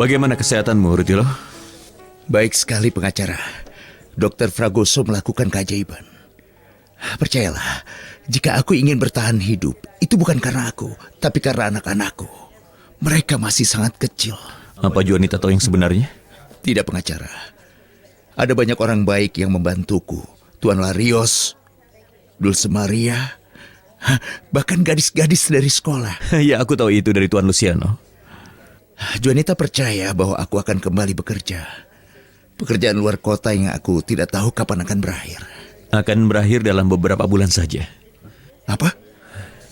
Bagaimana kesehatanmu, Rutilo? Baik sekali pengacara. Dr. Fragoso melakukan keajaiban. Percayalah, jika aku ingin bertahan hidup, itu bukan karena aku, tapi karena anak-anakku. Mereka masih sangat kecil. Apa Juanita tahu yang sebenarnya? Tidak pengacara. Ada banyak orang baik yang membantuku. Tuan Larios, Dulce Maria, bahkan gadis-gadis dari sekolah. Ya, aku tahu itu dari Tuan Luciano. Juanita percaya bahwa aku akan kembali bekerja. Pekerjaan luar kota yang aku tidak tahu kapan akan berakhir. Akan berakhir dalam beberapa bulan saja. Apa?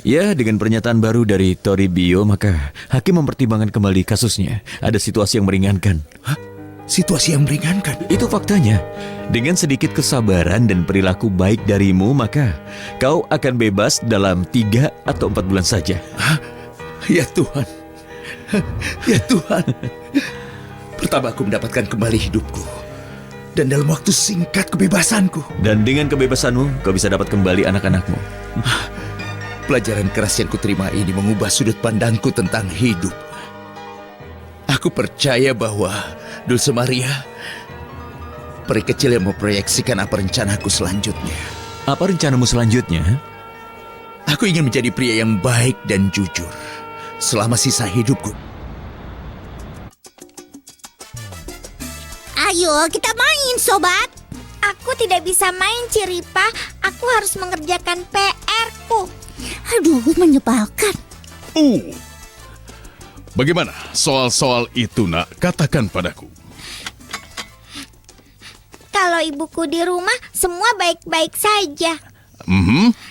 Ya, dengan pernyataan baru dari Toribio, maka hakim mempertimbangkan kembali kasusnya. Ada situasi yang meringankan. Hah? Situasi yang meringankan? Itu faktanya. Dengan sedikit kesabaran dan perilaku baik darimu, maka kau akan bebas dalam 3 atau 4 bulan saja. Hah? Ya Tuhan. Ya Tuhan. Pertama aku mendapatkan kembali hidupku. Dan dalam waktu singkat kebebasanku. Dan dengan kebebasanmu, kau bisa dapat kembali anak-anakmu. Pelajaran keras yang kuterima ini mengubah sudut pandangku tentang hidup. Aku percaya bahwa Dulce Maria, peri kecil yang memproyeksikan apa rencanaku selanjutnya. Apa rencanamu selanjutnya? Aku ingin menjadi pria yang baik dan jujur selama sisa hidupku. Ayo kita main sobat. Aku tidak bisa main Ciripa. Aku harus mengerjakan PR-ku. Aduh menyebalkan. Bagaimana soal-soal itu nak? Katakan padaku. Kalau ibuku di rumah semua baik-baik saja.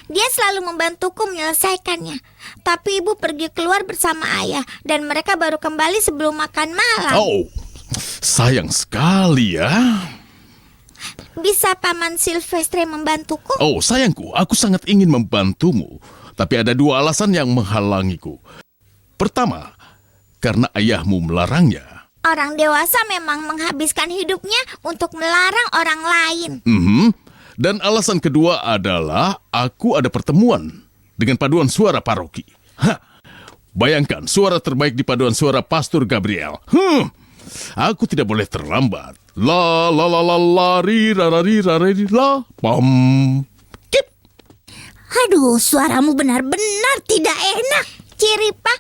Dia selalu membantuku menyelesaikannya. Tapi ibu pergi keluar bersama ayah dan mereka baru kembali sebelum makan malam. Oh, sayang sekali ya. Bisa Paman Silvestre membantuku? Oh sayangku, aku sangat ingin membantumu. Tapi ada 2 alasan yang menghalangiku. Pertama, karena ayahmu melarangnya. Orang dewasa memang menghabiskan hidupnya untuk melarang orang lain. Dan alasan kedua adalah aku ada pertemuan dengan paduan suara paroki. Bayangkan suara terbaik di paduan suara Pastor Gabriel. Aku tidak boleh terlambat. La la la la la ri ra ra ri ra ra ri la pam. Kip. Aduh, suaramu benar-benar tidak enak. Ciripa,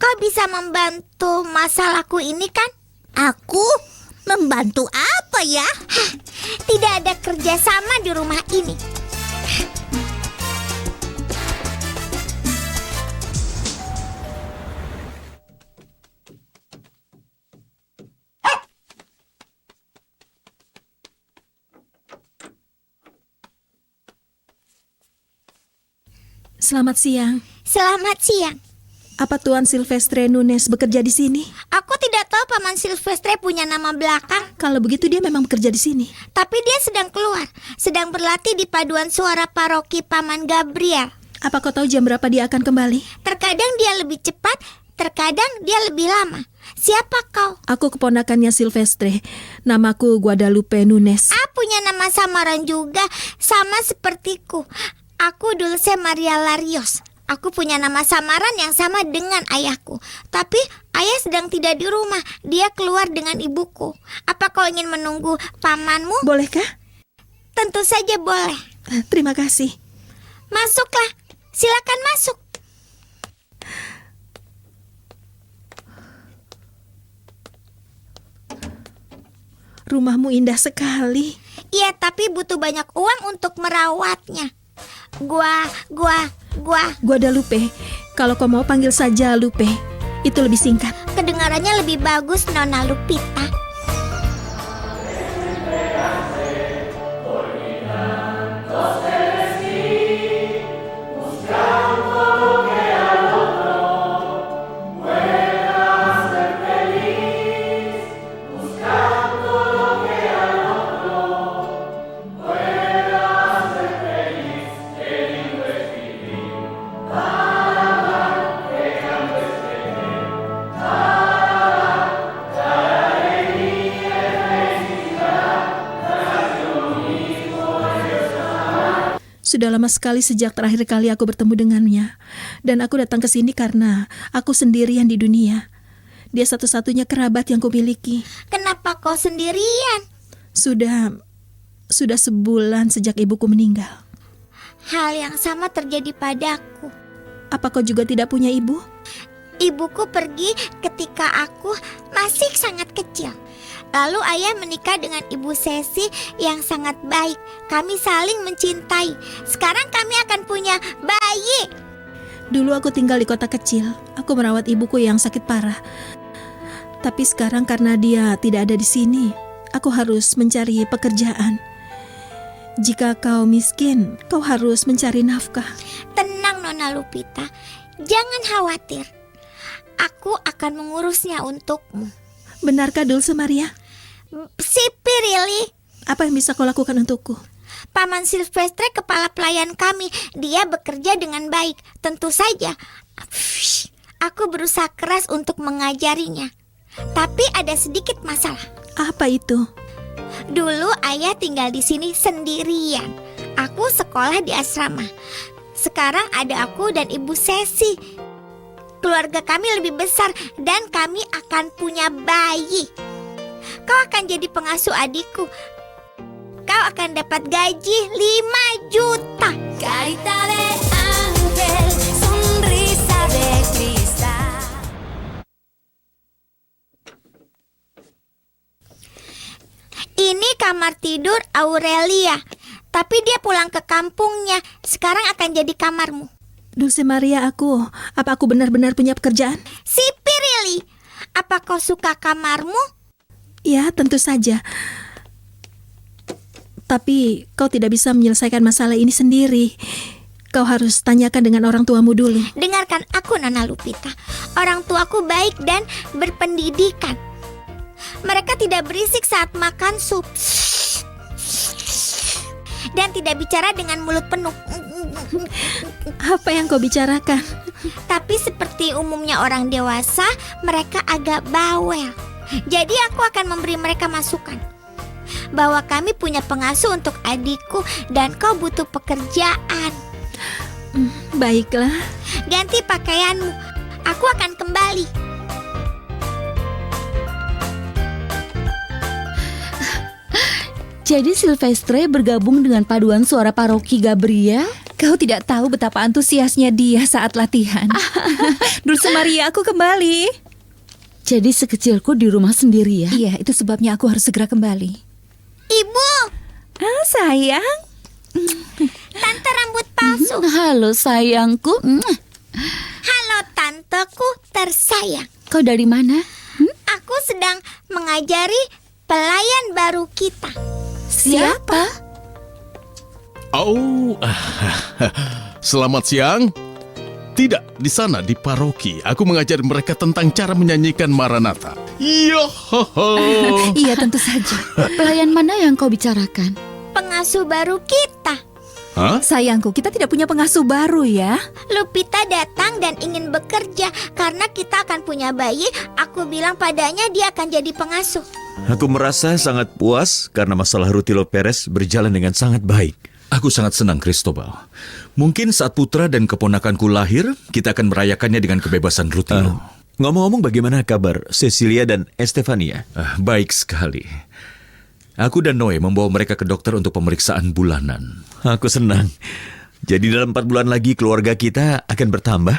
kau bisa membantu masalahku ini kan? Aku? Membantu apa ya? Tidak ada kerjasama di rumah ini. Selamat siang. Selamat siang. Apa Tuan Silvestre Nunes bekerja di sini? Aku tidak tahu Paman Silvestre punya nama belakang. Kalau begitu dia memang bekerja di sini. Tapi dia sedang keluar. Sedang berlatih di paduan suara paroki Paman Gabriel. Apa kau tahu jam berapa dia akan kembali? Terkadang dia lebih cepat, terkadang dia lebih lama. Siapa kau? Aku keponakannya Silvestre. Namaku Guadalupe Nunes. Punya nama samaran juga, sama sepertiku. Aku Dulce Maria Larios. Aku punya nama samaran yang sama dengan ayahku. Tapi ayah sedang tidak di rumah. Dia keluar dengan ibuku. Apa kau ingin menunggu pamanmu? Bolehkah? Tentu saja boleh. Terima kasih. Masuklah. Silakan masuk. Rumahmu indah sekali. Iya, tapi butuh banyak uang untuk merawatnya. Guadalupe. Kalau kau mau panggil saja Lupe. Itu lebih singkat. Kedengarannya lebih bagus, Nona Lupita. Sudah lama sekali sejak terakhir kali aku bertemu dengannya. Dan aku datang ke sini karena aku sendirian di dunia. Dia satu-satunya kerabat yang kumiliki. Kenapa kau sendirian? Sudah sebulan sejak ibuku meninggal. Hal yang sama terjadi padaku. Apa kau juga tidak punya ibu? Ibuku pergi ketika aku masih sangat kecil. Lalu ayah menikah dengan ibu Sesi yang sangat baik. Kami saling mencintai. Sekarang kami akan punya bayi. Dulu aku tinggal di kota kecil. Aku merawat ibuku yang sakit parah. Tapi sekarang karena dia tidak ada di sini, aku harus mencari pekerjaan. Jika kau miskin, kau harus mencari nafkah. Tenang Nona Lupita, jangan khawatir. Aku akan mengurusnya untukmu. Benarkah Dulce Maria? Sipi Rili, Apa yang bisa kau lakukan untukku? Paman Silvestre kepala pelayan kami. Dia bekerja dengan baik. Tentu saja aku berusaha keras untuk mengajarinya. Tapi ada sedikit masalah. Apa itu? Dulu ayah tinggal di sini sendirian. Aku sekolah di asrama. Sekarang ada aku dan ibu Sesi. Keluarga kami lebih besar dan kami akan punya bayi. Kau akan jadi pengasuh adikku. Kau akan dapat gaji 5 juta. Carita de ángel, sonrisa de cristal. Ini kamar tidur Aurelia. Tapi dia pulang ke kampungnya. Sekarang akan jadi kamarmu. Dulce Maria, apa aku benar-benar punya pekerjaan? Sipi Rili, apa kau suka kamarmu? Ya, tentu saja. Tapi kau tidak bisa menyelesaikan masalah ini sendiri. Kau harus tanyakan dengan orang tuamu dulu. Dengarkan aku Nona Lupita. Orang tuaku baik dan berpendidikan. Mereka tidak berisik saat makan sup. Dan tidak bicara dengan mulut penuh. Apa yang kau bicarakan? Tapi seperti umumnya orang dewasa, mereka agak bawel. Jadi aku akan memberi mereka masukan bahwa kami punya pengasuh untuk adikku dan kau butuh pekerjaan. Baiklah. Ganti pakaianmu. Aku akan kembali. Jadi Silvestre bergabung dengan paduan suara paroki Gabriel? Kau tidak tahu betapa antusiasnya dia saat latihan. Dulce Maria, aku kembali. Jadi sekecilku di rumah sendiri ya? Iya, itu sebabnya aku harus segera kembali. Ibu, Sayang. tante rambut palsu. Halo sayangku. Halo tanteku tersayang. Kau dari mana? Aku sedang mengajari pelayan baru kita. Siapa? Oh, selamat siang. Tidak, di sana di paroki. Aku mengajar mereka tentang cara menyanyikan Maranatha. Yohoho. Iya, tentu saja. Pelayan mana yang kau bicarakan? Pengasuh baru kita. Hah? Sayangku, kita tidak punya pengasuh baru ya. Lupita datang dan ingin bekerja. Karena kita akan punya bayi, aku bilang padanya dia akan jadi pengasuh. Aku merasa sangat puas karena masalah Rutilo Perez berjalan dengan sangat baik. Aku sangat senang, Cristobal. Mungkin saat putra dan keponakanku lahir, kita akan merayakannya dengan kebebasan Rutilo. Ngomong-ngomong, bagaimana kabar Cecilia dan Estefania? Baik sekali. Aku dan Noe membawa mereka ke dokter untuk pemeriksaan bulanan. Aku senang. Jadi dalam 4 bulan lagi keluarga kita akan bertambah?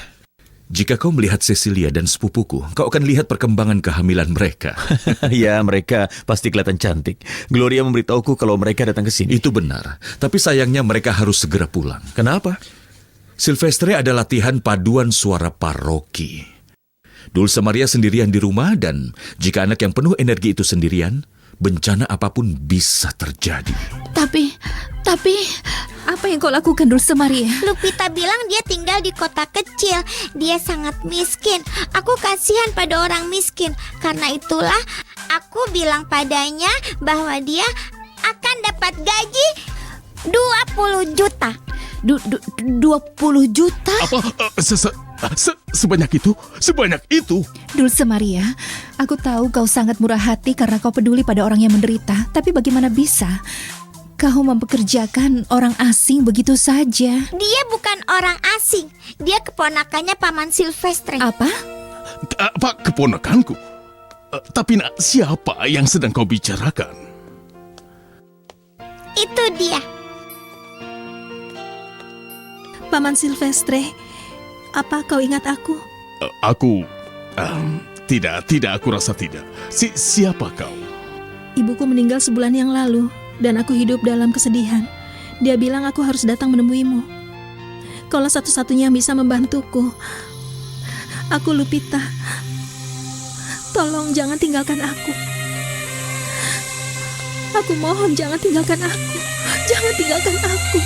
Jika kau melihat Cecilia dan sepupuku, kau akan lihat perkembangan kehamilan mereka. Ya, mereka pasti kelihatan cantik. Gloria memberitahuku kalau mereka datang ke sini. Itu benar, tapi sayangnya mereka harus segera pulang. Kenapa? Silvestre ada latihan paduan suara paroki. Dulce Maria sendirian di rumah dan jika anak yang penuh energi itu sendirian, bencana apapun bisa terjadi. Tapi Apa yang kau lakukan, Dulce Maria? Lupita bilang dia tinggal di kota kecil. Dia sangat miskin. Aku kasihan pada orang miskin. Karena itulah aku bilang padanya bahwa dia akan dapat gaji 20 juta. 20 juta? Apa? Sebanyak itu? Sebanyak itu? Dulce Maria, aku tahu kau sangat murah hati karena kau peduli pada orang yang menderita. Tapi bagaimana bisa kau mempekerjakan orang asing begitu saja? Dia bukan orang asing. Dia keponakannya Paman Silvestre. Apa? Apa keponakanku? Tapi nak, siapa yang sedang kau bicarakan? Itu dia. Paman Silvestre, apa kau ingat aku? Tidak, aku rasa tidak. Siapa kau? Ibuku meninggal sebulan yang lalu dan aku hidup dalam kesedihan. Dia bilang aku harus datang menemuimu. Kaulah satu-satunya yang bisa membantuku. Aku Lupita. Tolong jangan tinggalkan aku. Aku mohon jangan tinggalkan aku. Jangan tinggalkan aku.